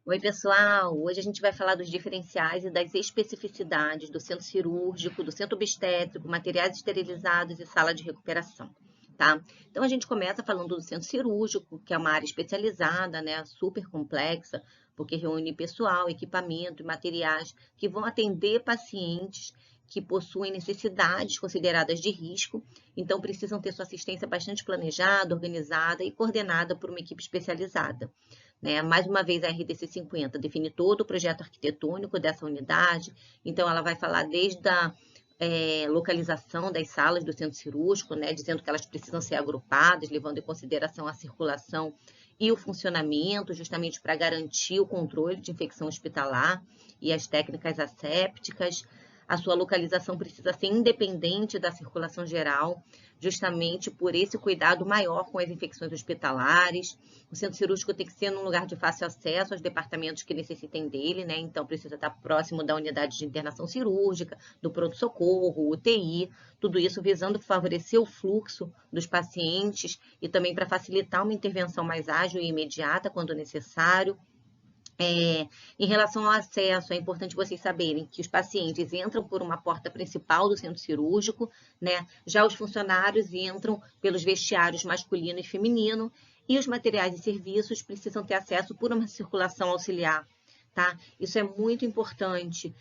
Oi, pessoal! Hoje a gente vai falar dos diferenciais e das especificidades do centro cirúrgico, do centro obstétrico, materiais esterilizados e sala de recuperação, tá? Então, a gente começa falando do centro cirúrgico, que é uma área especializada, né, super complexa, porque reúne pessoal, equipamento e materiais que vão atender pacientes que possuem necessidades consideradas de risco, então precisam ter sua assistência bastante planejada, organizada e coordenada por uma equipe especializada. Né? Mais uma vez, a RDC 50 define todo o projeto arquitetônico dessa unidade, então ela vai falar desde a localização das salas do centro cirúrgico, né? Dizendo que elas precisam ser agrupadas, levando em consideração a circulação e o funcionamento, justamente para garantir o controle de infecção hospitalar e as técnicas assépticas. A sua localização precisa ser independente da circulação geral, justamente por esse cuidado maior com as infecções hospitalares. O centro cirúrgico tem que ser num lugar de fácil acesso aos departamentos que necessitem dele, né? Então, precisa estar próximo da unidade de internação cirúrgica, do pronto-socorro, UTI, tudo isso visando favorecer o fluxo dos pacientes e também para facilitar uma intervenção mais ágil e imediata quando necessário. Em relação ao acesso, é importante vocês saberem que os pacientes entram por uma porta principal do centro cirúrgico, né? Já os funcionários entram pelos vestiários masculino e feminino, e os materiais e serviços precisam ter acesso por uma circulação auxiliar, tá? Isso é muito importante.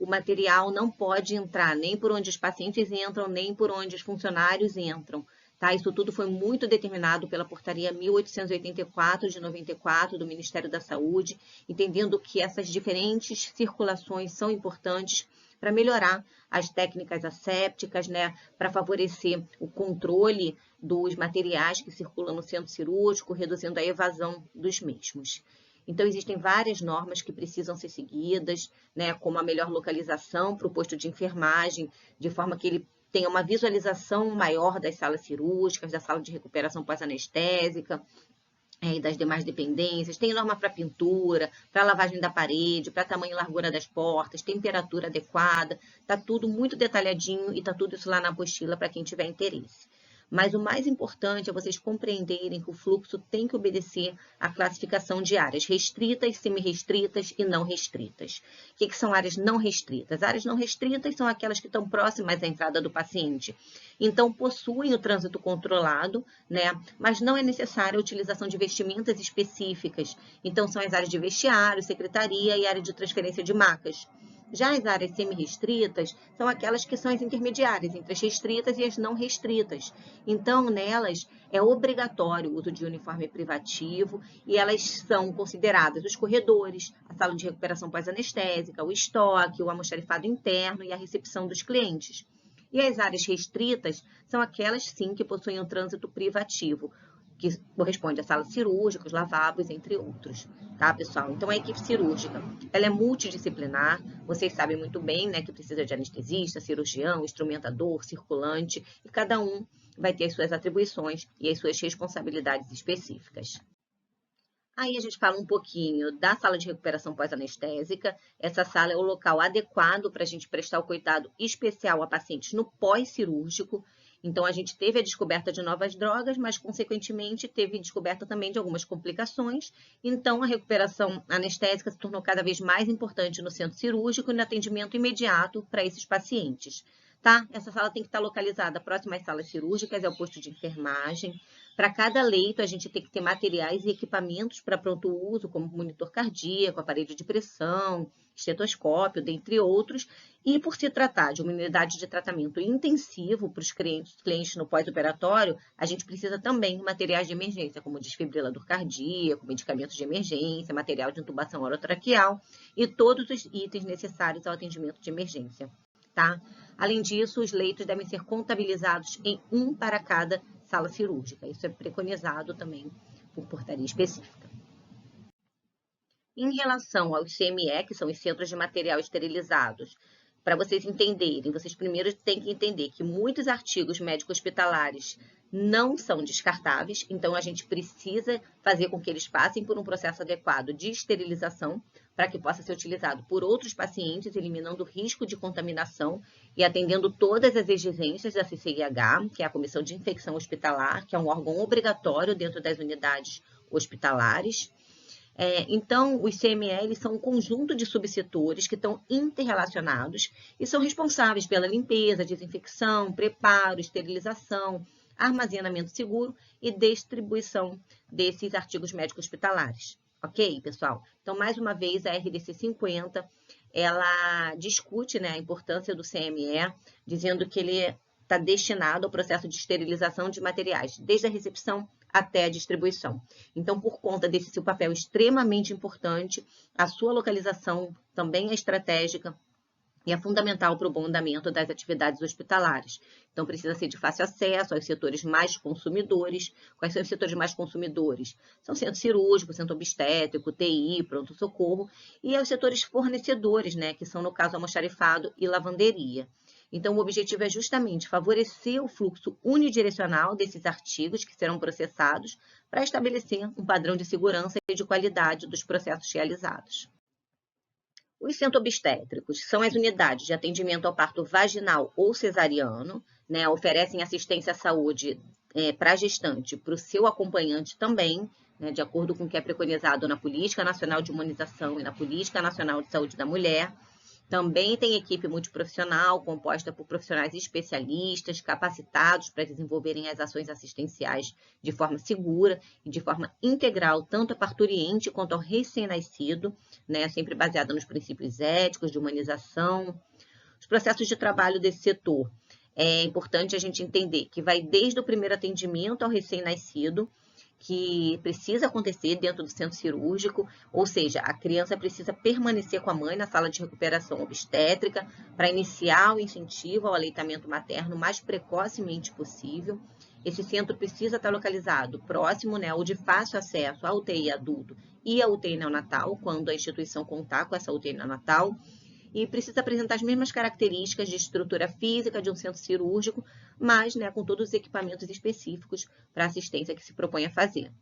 O material não pode entrar nem por onde os pacientes entram, nem por onde os funcionários entram. Tá? Isso tudo foi muito determinado pela Portaria 1884 de 94 do Ministério da Saúde, entendendo que essas diferentes circulações são importantes para melhorar as técnicas assépticas, né? Para favorecer o controle dos materiais que circulam no centro cirúrgico, reduzindo a evasão dos mesmos. Então, existem várias normas que precisam ser seguidas, né? Como a melhor localização para o posto de enfermagem, de forma que ele tenha uma visualização maior das salas cirúrgicas, da sala de recuperação pós-anestésica e das demais dependências. Tem norma para pintura, para lavagem da parede, para tamanho e largura das portas, temperatura adequada. Está tudo muito detalhadinho e está tudo isso lá na apostila para quem tiver interesse. Mas o mais importante é vocês compreenderem que o fluxo tem que obedecer à classificação de áreas restritas, semi-restritas e não restritas. O que são áreas não restritas? Áreas não restritas são aquelas que estão próximas à entrada do paciente. Então, possuem o trânsito controlado, né? Mas não é necessária a utilização de vestimentas específicas. Então, são as áreas de vestiário, secretaria e área de transferência de macas. Já as áreas semi-restritas são aquelas que são as intermediárias entre as restritas e as não restritas. Então, nelas é obrigatório o uso de uniforme privativo e elas são consideradas os corredores, a sala de recuperação pós-anestésica, o estoque, o almoxarifado interno e a recepção dos clientes. E as áreas restritas são aquelas, sim, que possuem um trânsito privativo, que corresponde à sala cirúrgica, os lavabos, entre outros, tá, pessoal? Então, a equipe cirúrgica, ela é multidisciplinar, vocês sabem muito bem, né, que precisa de anestesista, cirurgião, instrumentador, circulante, e cada um vai ter as suas atribuições e as suas responsabilidades específicas. Aí a gente fala um pouquinho da sala de recuperação pós-anestésica. Essa sala é o local adequado para a gente prestar o cuidado especial a pacientes no pós-cirúrgico. Então, a gente teve a descoberta de novas drogas, mas, consequentemente, teve descoberta também de algumas complicações. Então, a recuperação anestésica se tornou cada vez mais importante no centro cirúrgico e no atendimento imediato para esses pacientes. Tá? Essa sala tem que estar localizada próxima às salas cirúrgicas, é o posto de enfermagem. Para cada leito, a gente tem que ter materiais e equipamentos para pronto uso, como monitor cardíaco, aparelho de pressão, estetoscópio, dentre outros. E por se tratar de uma unidade de tratamento intensivo para os clientes no pós-operatório, a gente precisa também de materiais de emergência, como desfibrilador cardíaco, medicamentos de emergência, material de intubação orotraqueal e todos os itens necessários ao atendimento de emergência. Tá? Além disso, os leitos devem ser contabilizados em um para cada sala cirúrgica. Isso é preconizado também por portaria específica. Em relação aos CME, que são os centros de material esterilizados, para vocês entenderem, vocês primeiro têm que entender que muitos artigos médico-hospitalares não são descartáveis, então a gente precisa fazer com que eles passem por um processo adequado de esterilização para que possa ser utilizado por outros pacientes, eliminando o risco de contaminação e atendendo todas as exigências da CCIH, que é a Comissão de Infecção Hospitalar, que é um órgão obrigatório dentro das unidades hospitalares. Então, os CML são um conjunto de subsetores que estão interrelacionados e são responsáveis pela limpeza, desinfecção, preparo, esterilização, armazenamento seguro e distribuição desses artigos médicos hospitalares. Ok, pessoal? Então, mais uma vez, a RDC 50, ela discute, né, a importância do CME, dizendo que ele está destinado ao processo de esterilização de materiais, desde a recepção até a distribuição. Então, por conta desse seu papel extremamente importante, a sua localização também é estratégica e é fundamental para o bom andamento das atividades hospitalares. Então, precisa ser de fácil acesso aos setores mais consumidores. Quais são os setores mais consumidores? São centro cirúrgico, centro obstétrico, TI, pronto-socorro, e aos setores fornecedores, né, que são, no caso, almoxarifado e lavanderia. Então, o objetivo é justamente favorecer o fluxo unidirecional desses artigos que serão processados para estabelecer um padrão de segurança e de qualidade dos processos realizados. Os centro-obstétricos são as unidades de atendimento ao parto vaginal ou cesariano, né, oferecem assistência à saúde para a gestante, para o seu acompanhante também, né, de acordo com o que é preconizado na Política Nacional de Imunização e na Política Nacional de Saúde da Mulher. Também tem equipe multiprofissional, composta por profissionais especialistas, capacitados para desenvolverem as ações assistenciais de forma segura e de forma integral, tanto ao parturiente quanto ao recém-nascido, né, sempre baseada nos princípios éticos de humanização. Os processos de trabalho desse setor, é importante a gente entender que vai desde o primeiro atendimento ao recém-nascido, que precisa acontecer dentro do centro cirúrgico, ou seja, a criança precisa permanecer com a mãe na sala de recuperação obstétrica para iniciar o incentivo ao aleitamento materno o mais precocemente possível. Esse centro precisa estar localizado próximo, né, ou de fácil acesso à UTI adulto e à UTI neonatal, quando a instituição contar com essa UTI neonatal, e precisa apresentar as mesmas características de estrutura física de um centro cirúrgico, mas, né, com todos os equipamentos específicos para a assistência que se propõe a fazer.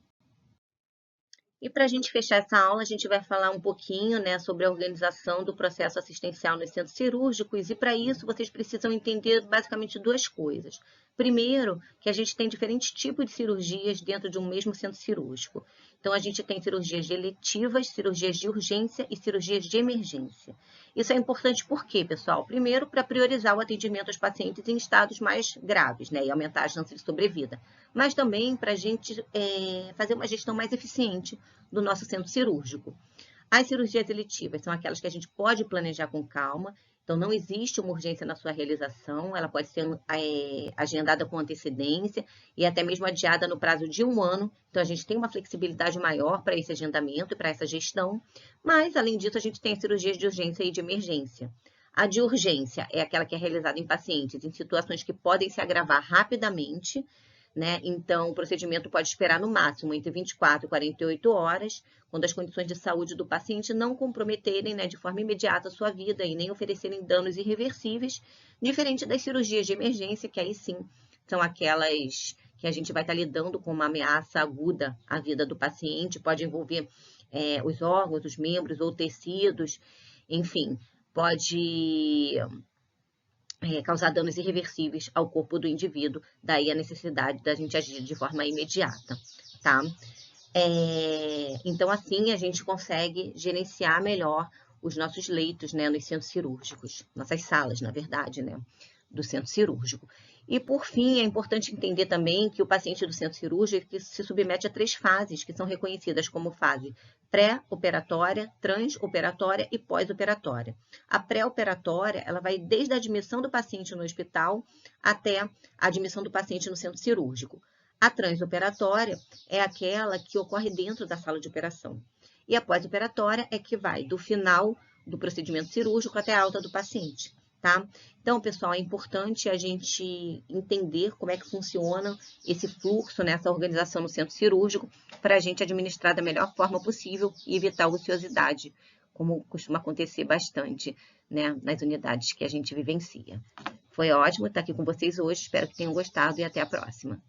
E para a gente fechar essa aula, a gente vai falar um pouquinho, né, sobre a organização do processo assistencial nos centros cirúrgicos, e para isso vocês precisam entender basicamente duas coisas. Primeiro, que a gente tem diferentes tipos de cirurgias dentro de um mesmo centro cirúrgico. Então, a gente tem cirurgias eletivas, cirurgias de urgência e cirurgias de emergência. Isso é importante por quê, pessoal? Primeiro, para priorizar o atendimento aos pacientes em estados mais graves, né, e aumentar a chance de sobrevida. Mas também para a gente fazer uma gestão mais eficiente do nosso centro cirúrgico. As cirurgias eletivas são aquelas que a gente pode planejar com calma, então não existe uma urgência na sua realização, ela pode ser agendada com antecedência e até mesmo adiada no prazo de 1 ano, então a gente tem uma flexibilidade maior para esse agendamento e para essa gestão, mas além disso a gente tem as cirurgias de urgência e de emergência. A de urgência é aquela que é realizada em pacientes em situações que podem se agravar rapidamente, né? Então, o procedimento pode esperar no máximo entre 24 e 48 horas, quando as condições de saúde do paciente não comprometerem, né, de forma imediata a sua vida e nem oferecerem danos irreversíveis, diferente das cirurgias de emergência, que aí sim são aquelas que a gente vai estar lidando com uma ameaça aguda à vida do paciente, pode envolver os órgãos, os membros ou tecidos, enfim, pode causar danos irreversíveis ao corpo do indivíduo, daí a necessidade da gente agir de forma imediata, tá? Então, assim, a gente consegue gerenciar melhor os nossos leitos, né, nos centros cirúrgicos, nossas salas, na verdade, né, do centro cirúrgico. E, por fim, é importante entender também que o paciente do centro cirúrgico se submete a 3 fases, que são reconhecidas como fase pré-operatória, transoperatória e pós-operatória. A pré-operatória, ela vai desde a admissão do paciente no hospital até a admissão do paciente no centro cirúrgico. A transoperatória é aquela que ocorre dentro da sala de operação. E a pós-operatória é que vai do final do procedimento cirúrgico até a alta do paciente. Tá? Então, pessoal, é importante a gente entender como é que funciona esse fluxo, né, essa organização no centro cirúrgico, para a gente administrar da melhor forma possível e evitar a ociosidade, como costuma acontecer bastante, né, nas unidades que a gente vivencia. Foi ótimo estar aqui com vocês hoje, espero que tenham gostado e até a próxima.